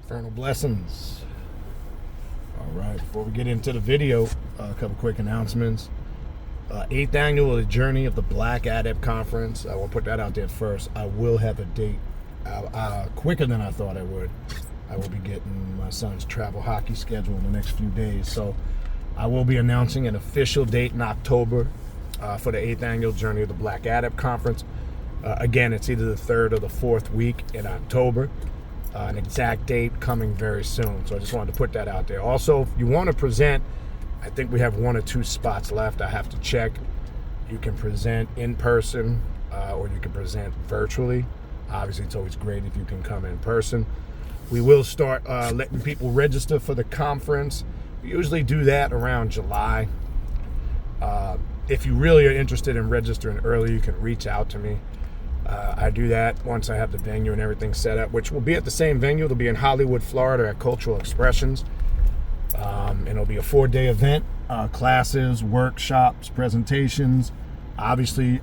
Infernal blessings. All right, before we get into the video, a couple quick announcements. 8th annual Journey of the Black Adept Conference. I will put that out there first. I will have a date quicker than I thought I would. I will be getting my son's travel hockey schedule in the next few days. So I will be announcing an official date in October for the 8th annual Journey of the Black Adept Conference. Again, it's either the 3rd or the 4th week in October. An exact date coming very soon. So I just wanted to put that out there. Also, if you want to present, I think we have 1 or 2 spots left. I have to check. You can present in person or you can present virtually. Obviously, it's always great if you can come in person. We will start letting people register for the conference. We usually do that around July. If you really are interested in registering early, you can reach out to me. I do that once I have the venue and everything set up, which will be at the same venue. It'll be in Hollywood, Florida at Cultural Expressions. And it'll be a 4-day event, classes, workshops, presentations, obviously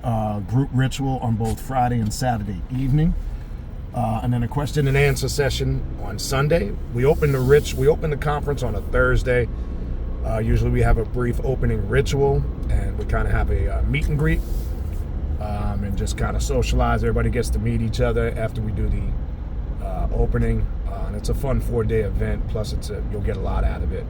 group ritual on both Friday and Saturday evening. And then a question and answer session on Sunday. We open the conference on a Thursday. Usually we have a brief opening ritual and we kind of have a meet and greet. And just kind of socialize. Everybody gets to meet each other after we do the opening. And it's a fun 4-day event. Plus, you'll get a lot out of it.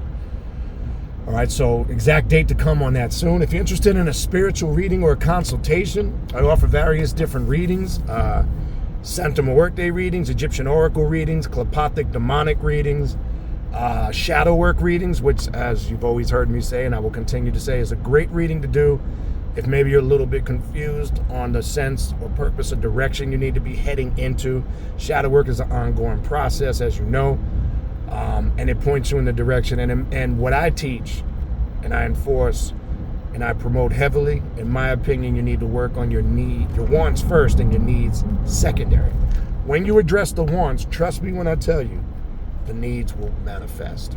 All right, so exact date to come on that soon. If you're interested in a spiritual reading or a consultation, I offer various different readings. Santama Workday readings, Egyptian Oracle readings, Telepathic Demonic readings, Shadow Work readings, which, as you've always heard me say, and I will continue to say, is a great reading to do if maybe you're a little bit confused on the sense or purpose or direction you need to be heading into. Shadow work is an ongoing process, as you know, and it points you in the direction. And what I teach and I enforce and I promote heavily, in my opinion, you need to work on your wants first and your needs secondary. When you address the wants, trust me when I tell you, the needs will manifest.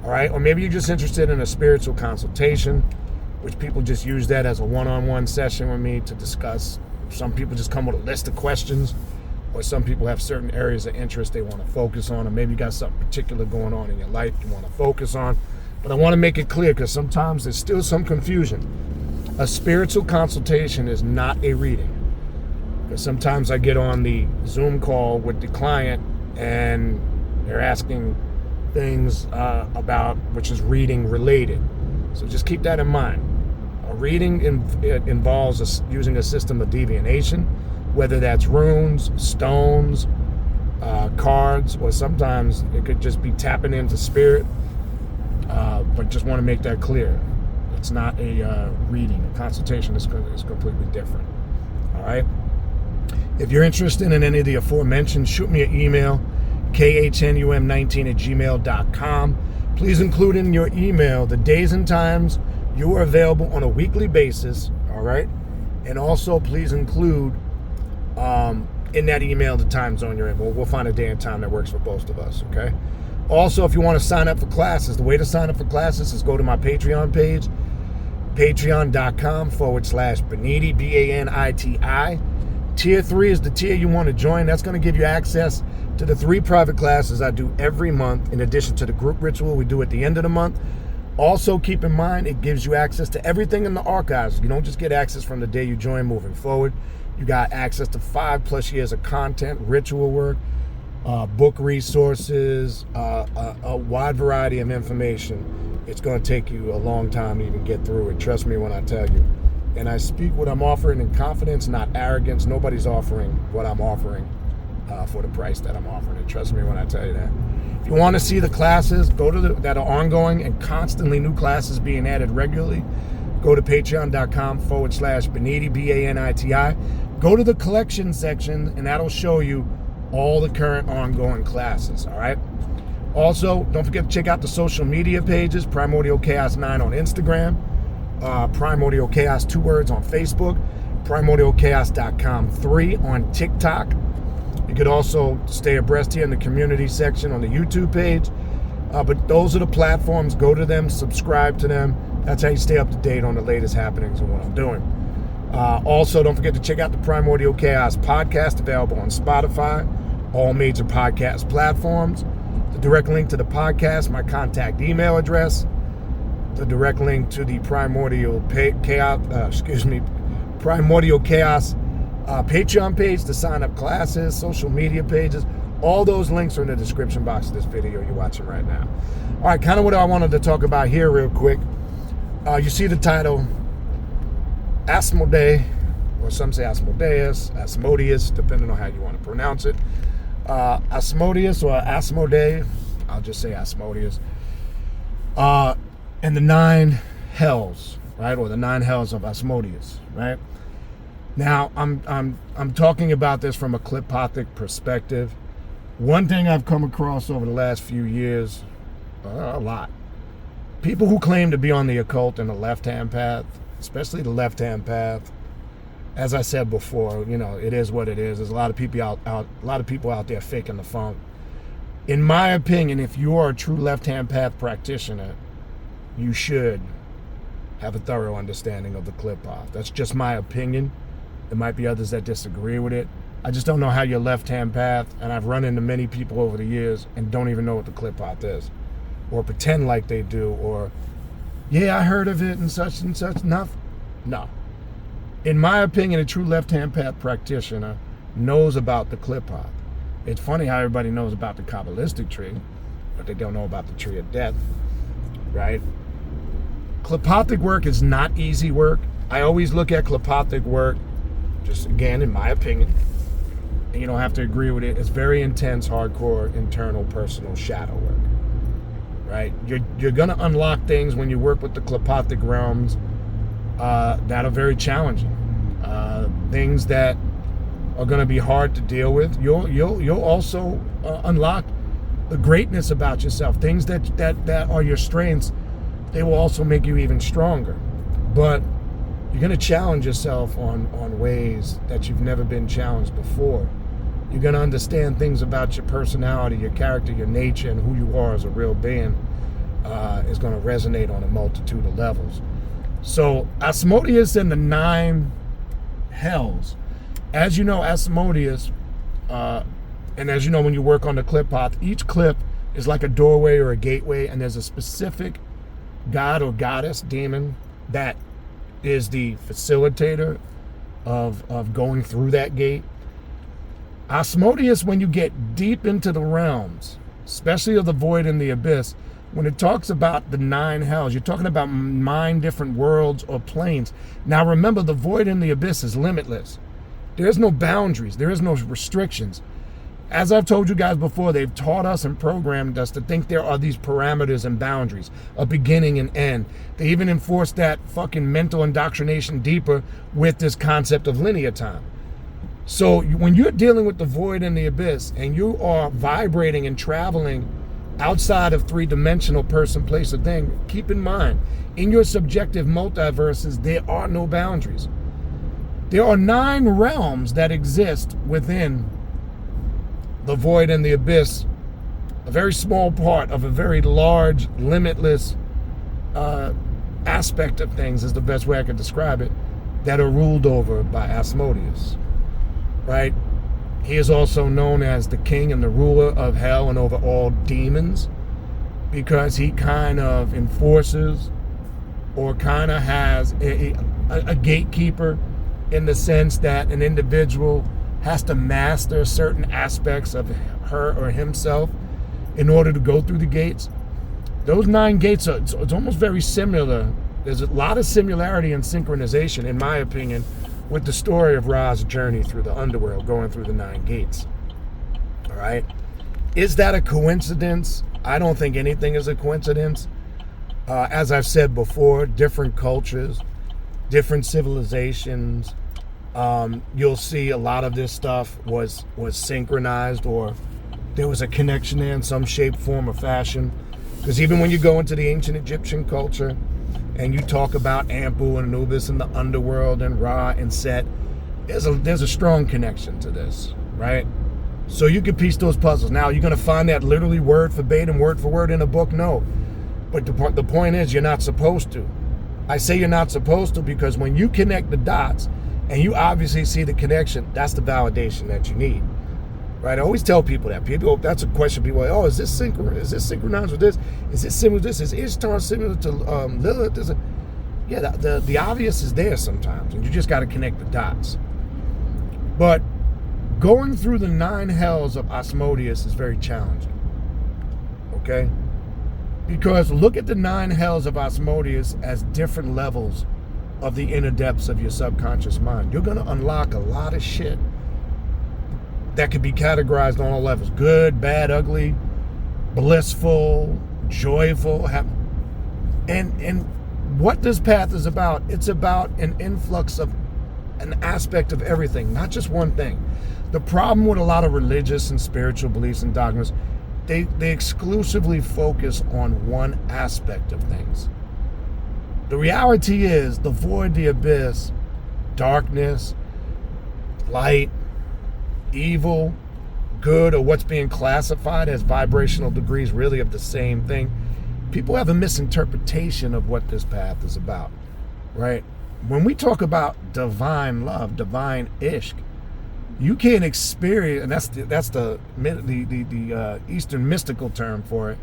All right? Or maybe you're just interested in a spiritual consultation, which people just use that as a one-on-one session with me to discuss. Some people just come with a list of questions, or some people have certain areas of interest they want to focus on, or maybe you got something particular going on in your life you want to focus on. But I want to make it clear because sometimes there's still some confusion. A spiritual consultation is not a reading. Because sometimes I get on the Zoom call with the client and they're asking things about, which is reading related. So just keep that in mind. A reading involves using a system of divination, whether that's runes, stones, cards, or sometimes it could just be tapping into spirit. But just want to make that clear. It's not a reading. A consultation is completely different. All right? If you're interested in any of the aforementioned, shoot me an email, khnum19@gmail.com. Please include in your email the days and times you are available on a weekly basis, all right? And also please include in that email the time zone you're in. We'll find a day and time that works for both of us, okay? Also, if you want to sign up for classes, the way to sign up for classes is go to my Patreon page, patreon.com/Baniti, Baniti. Tier 3 is the tier you want to join. That's going to give you access to the 3 private classes I do every month, in addition to the group ritual we do at the end of the month. Also, keep in mind, it gives you access to everything in the archives. You don't just get access from the day you join moving forward. You got access to 5+ years of content, ritual work, book resources, a wide variety of information. It's going to take you a long time to even get through it. Trust me when I tell you. And I speak what I'm offering in confidence, not arrogance. Nobody's offering what I'm offering for the price that I'm offering it. Trust me when I tell you that. If you want to see the classes, that are ongoing and constantly new classes being added regularly, go to patreon.com/Baniti, Baniti. Go to the collection section and that'll show you all the current ongoing classes, all right? Also, don't forget to check out the social media pages, Primordial Chaos 9 on Instagram, Primordial Chaos 2 words on Facebook, primordialchaos.com 3 on TikTok. You could also stay abreast here in the community section on the YouTube page. But those are the platforms. Go to them, subscribe to them. That's how you stay up to date on the latest happenings and what I'm doing. Also, don't forget to check out the Primordial Chaos podcast, available on Spotify, all major podcast platforms. the direct link to the podcast, my contact email address, the direct link to the Primordial Chaos Patreon page to sign up classes, social media pages. All those links are in the description box of this video you're watching right now. All right, kind of what I wanted to talk about here real quick. You see the title, Asmodeus, or some say Asmodeus, depending on how you want to pronounce it. Asmodeus or Asmodeus, I'll just say Asmodeus. And the 9 hells, right? Or the 9 hells of Asmodeus, right? Now, I'm talking about this from a clipothic perspective. One thing I've come across over the last few years, a lot, people who claim to be on the occult and the left-hand path, especially the left-hand path. As I said before, you know, it is what it is. There's a lot of people out there faking the funk. In my opinion, if you are a true left-hand path practitioner, you should have a thorough understanding of the clip path. That's just my opinion. There might be others that disagree with it. I just don't know how your left-hand path, and I've run into many people over the years and don't even know what the clip path is, or pretend like they do, or, yeah, I heard of it and such, nothing. No. In my opinion, a true left-hand path practitioner knows about the clip path. It's funny how everybody knows about the Kabbalistic tree, but they don't know about the tree of death, right? Clipothic work is not easy work. I always look at clipothic work, just again, in my opinion, and you don't have to agree with it, it's very intense, hardcore, internal, personal shadow work, right? You're gonna unlock things when you work with the clipothic realms that are very challenging. Things that are gonna be hard to deal with. You'll also unlock the greatness about yourself. Things that are your strengths, they will also make you even stronger. But you're going to challenge yourself on ways that you've never been challenged before. You're going to understand things about your personality, your character, your nature, and who you are as a real being is going to resonate on a multitude of levels. So Asmodeus and the 9 hells. As you know, Asmodeus, and as you know when you work on the clip path, each clip is like a doorway or a gateway, and there's a specific god or goddess, demon, that is the facilitator of going through that gate. Asmodeus, when you get deep into the realms, especially of the void and the abyss, when it talks about the 9 hells, you're talking about 9 different worlds or planes. Now remember, the void and the abyss is limitless. There is no boundaries. There is no restrictions. As I've told you guys before, they've taught us and programmed us to think there are these parameters and boundaries, a beginning and end. They even enforce that fucking mental indoctrination deeper with this concept of linear time. So when you're dealing with the void and the abyss, and you are vibrating and traveling outside of 3-dimensional person, place, or thing, keep in mind, in your subjective multiverses, there are no boundaries. There are 9 realms that exist within the void and the abyss, a very small part of a very large, limitless aspect of things is the best way I could describe it, that are ruled over by Asmodeus, right? He is also known as the king and the ruler of hell and over all demons, because he kind of enforces or kind of has a gatekeeper, in the sense that an individual has to master certain aspects of her or himself in order to go through the gates. Those 9 gates are, it's almost very similar. There's a lot of similarity and synchronization, in my opinion, with the story of Ra's journey through the underworld, going through the 9 gates. All right? Is that a coincidence? I don't think anything is a coincidence. As I've said before, different cultures, different civilizations, you'll see a lot of this stuff was synchronized, or there was a connection there in some shape, form, or fashion. Because even when you go into the ancient Egyptian culture and you talk about Anpu and Anubis and the underworld and Ra and Set, there's a strong connection to this, right? So you can piece those puzzles. Now, you're going to find that literally word verbatim, word for word in a book? No. But the point is, you're not supposed to. I say you're not supposed to because when you connect the dots and you obviously see the connection, that's the validation that you need. right? I always tell people that. That's a question people are like, oh, is this synchronized with this? Is this similar to this? Is Ishtar similar to Lilith? Yeah, the obvious is there sometimes, and you just got to connect the dots. But going through the 9 hells of Asmodeus is very challenging, okay? Because look at the 9 hells of Asmodeus as different levels of the inner depths of your subconscious mind. You're going to unlock a lot of shit that could be categorized on all levels. Good, bad, ugly, blissful, joyful. And what this path is about, it's about an influx of an aspect of everything, not just one thing. The problem with a lot of religious and spiritual beliefs and dogmas, they exclusively focus on one aspect of things. The reality is the void, the abyss, darkness, light, evil, good, or what's being classified as vibrational degrees really of the same thing. People have a misinterpretation of what this path is about, right? When we talk about divine love, divine ishq, you can't experience, and that's the Eastern mystical term for it.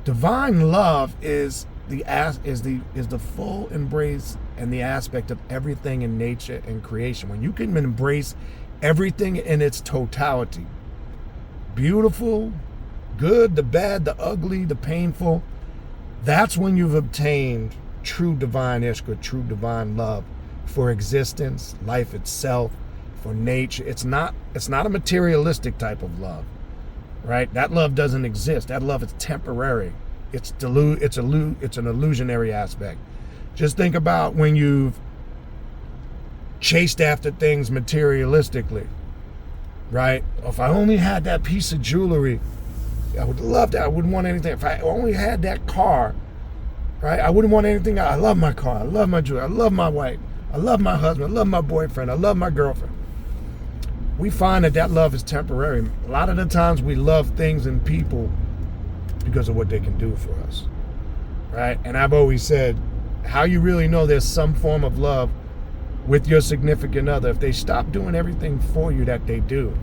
Divine love is the full embrace and the aspect of everything in nature and creation. When you can embrace everything in its totality, beautiful, good, the bad, the ugly, the painful, that's when you've obtained true divine ishq, or true divine love for existence, life itself, for nature. It's not a materialistic type of love, right? That love doesn't exist. That love is temporary. It's an illusionary aspect. Just think about when you've chased after things materialistically, right? If I only had that piece of jewelry, I would love that. I wouldn't want anything. If I only had that car, right? I wouldn't want anything else. I love my car. I love my jewelry. I love my wife. I love my husband. I love my boyfriend. I love my girlfriend. We find that love is temporary. A lot of the times we love things and people because of what they can do for us, right? And I've always said, how you really know there's some form of love with your significant other, if they stop doing everything for you that they do,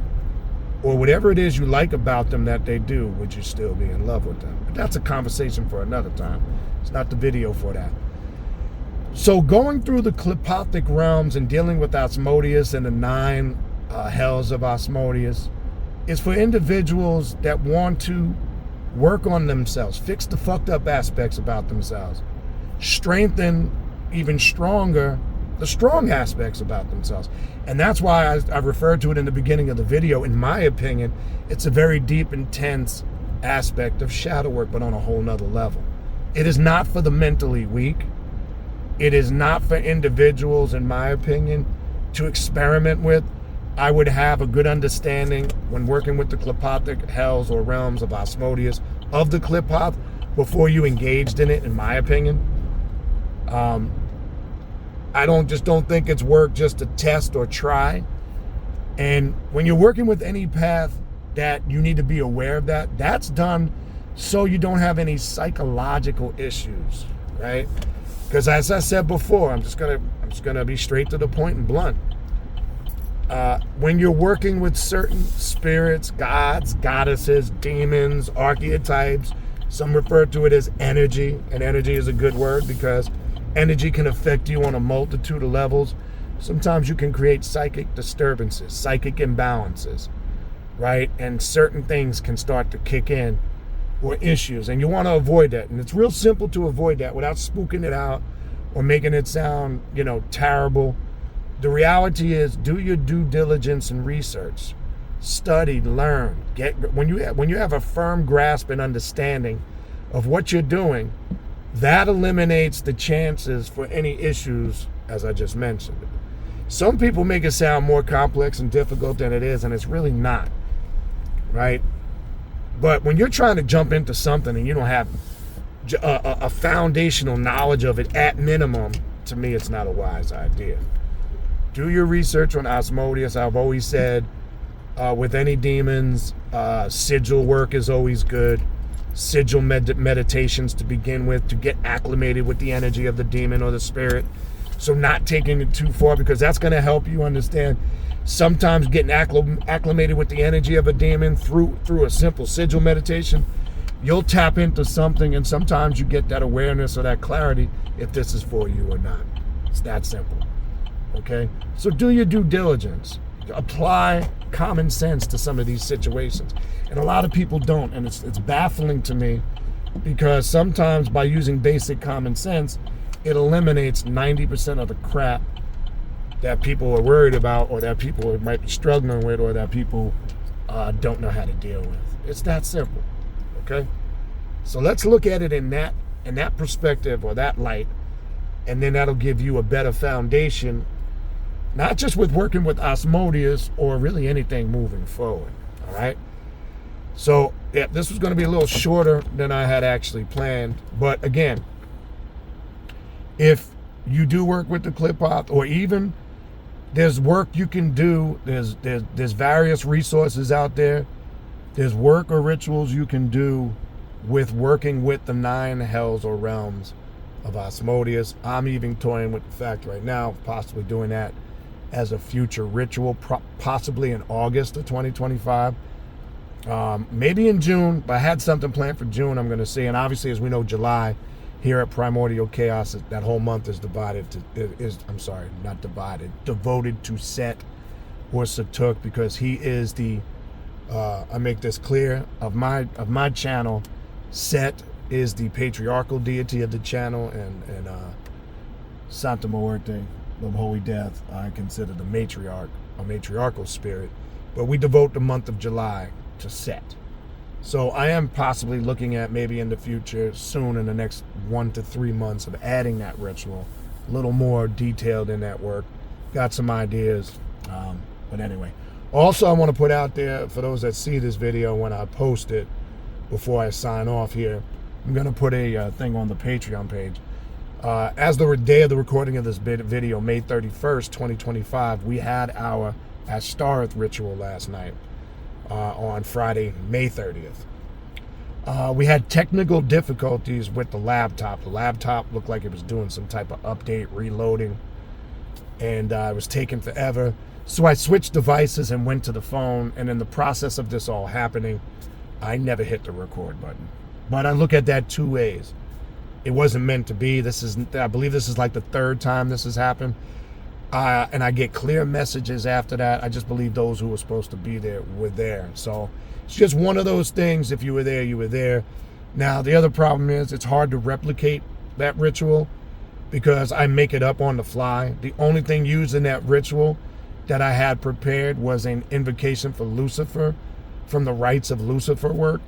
or whatever it is you like about them that they do, would you still be in love with them? But that's a conversation for another time. It's not the video for that. So going through the Klepothic realms and dealing with Asmodeus and the 9 hells of Asmodeus is for individuals that want to work on themselves, fix the fucked up aspects about themselves, strengthen even stronger the strong aspects about themselves. And that's why I referred to it in the beginning of the video. In my opinion, it's a very deep, intense aspect of shadow work, but on a whole nother level. It is not for the mentally weak. It is not for individuals, in my opinion, to experiment with. I would have a good understanding when working with the Klepothic hells or realms of Asmodeus of the Qlipoth before you engaged in it, in my opinion. I don't think it's work just to test or try. And when you're working with any path that you need to be aware of that's done so you don't have any psychological issues, right? Because as I said before, I'm just gonna be straight to the point and blunt. When you're working with certain spirits, gods, goddesses, demons, archetypes, some refer to it as energy, and energy is a good word because energy can affect you on a multitude of levels. Sometimes you can create psychic disturbances, psychic imbalances, right? And certain things can start to kick in, or issues, and you want to avoid that. And it's real simple to avoid that without spooking it out or making it sound, terrible. The reality is, do your due diligence and research. Study, learn. When you have a firm grasp and understanding of what you're doing, that eliminates the chances for any issues, as I just mentioned. Some people make it sound more complex and difficult than it is, and it's really not, right? But when you're trying to jump into something and you don't have a foundational knowledge of it at minimum, to me, it's not a wise idea. Do your research on Asmodeus. I've always said, with any demons, sigil work is always good. Sigil meditations to begin with, to get acclimated with the energy of the demon or the spirit. So not taking it too far, because that's going to help you understand sometimes getting acclimated with the energy of a demon through a simple sigil meditation. You'll tap into something, and sometimes you get that awareness or that clarity if this is for you or not. It's that simple. Okay? So do your due diligence. Apply common sense to some of these situations. And a lot of people don't, and it's baffling to me, because sometimes by using basic common sense, it eliminates 90% of the crap that people are worried about, or that people might be struggling with, or that people don't know how to deal with. It's that simple. Okay? So let's look at it in that perspective, or that light, and then that'll give you a better foundation, not just with working with Asmodeus, or really anything moving forward. All right? So yeah, this was going to be a little shorter than I had actually planned, but again, if you do work with the clip-off, or even there's work you can do, there's various resources out there. There's work or rituals you can do with working with the 9 hells or realms of Asmodeus. I'm even toying with the fact right now of possibly doing that as a future ritual, possibly in August of 2025. Maybe in June, but I had something planned for June I'm going to see. And obviously, as we know, July here at Primordial Chaos, that whole month is devoted to Set, or Satuk, because he is the, I make this clear, of my channel. Set is the patriarchal deity of the channel, and Santa Muerte, the Holy Death, I consider the matriarch, a matriarchal spirit. But we devote the month of July to Set. So I am possibly looking at, maybe in the future, soon in the next 1 to 3 months, of adding that ritual, a little more detailed in that work. Got some ideas, but anyway. Also, I want to put out there, for those that see this video when I post it, before I sign off here, I'm going to put a thing on the Patreon page. As the day of the recording of this video, May 31st, 2025, we had our Ashtareth ritual last night. On Friday, May 30th. We had technical difficulties with the laptop. The laptop looked like it was doing some type of update, reloading, and it was taking forever. So I switched devices and went to the phone, and in the process of this all happening, I never hit the record button. But I look at that 2 ways. It wasn't meant to be. I believe this is like the 3rd time this has happened. And I get clear messages after that. I just believe those who were supposed to be there were there. So it's just one of those things. If you were there, you were there. Now, the other problem is it's hard to replicate that ritual, because I make it up on the fly. The only thing used in that ritual that I had prepared was an invocation for Lucifer from the Rites of Lucifer work.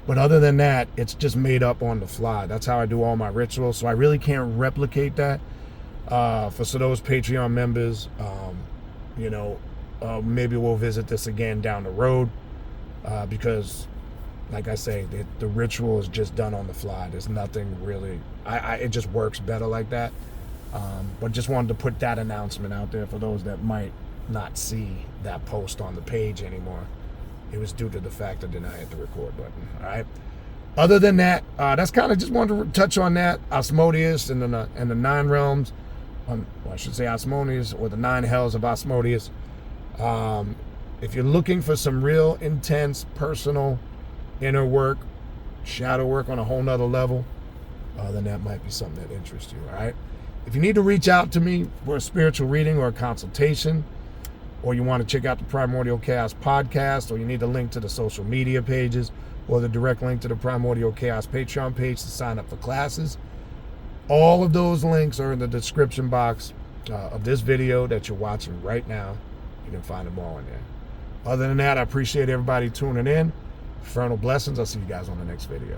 But other than that, it's just made up on the fly. That's how I do all my rituals. So I really can't replicate that. For those Patreon members, maybe we'll visit this again down the road, because, like I say, the ritual is just done on the fly. There's nothing really, it just works better like that. But just wanted to put that announcement out there for those that might not see that post on the page anymore. It was due to the fact I did not hit the record button. All right. Other than that, that's kind of just wanted to touch on that. Asmodeus and the 9 realms. I should say Asmodeus, or the 9 hells of Asmodeus. If you're looking for some real intense, personal, inner work, shadow work on a whole nother level, then that might be something that interests you, all right? If you need to reach out to me for a spiritual reading or a consultation, or you want to check out the Primordial Chaos podcast, or you need a link to the social media pages, or the direct link to the Primordial Chaos Patreon page to sign up for classes, all of those links are in the description box of this video that you're watching right now. You can find them all in there. Other than that, I appreciate everybody tuning in. Infernal blessings. I'll see you guys on the next video.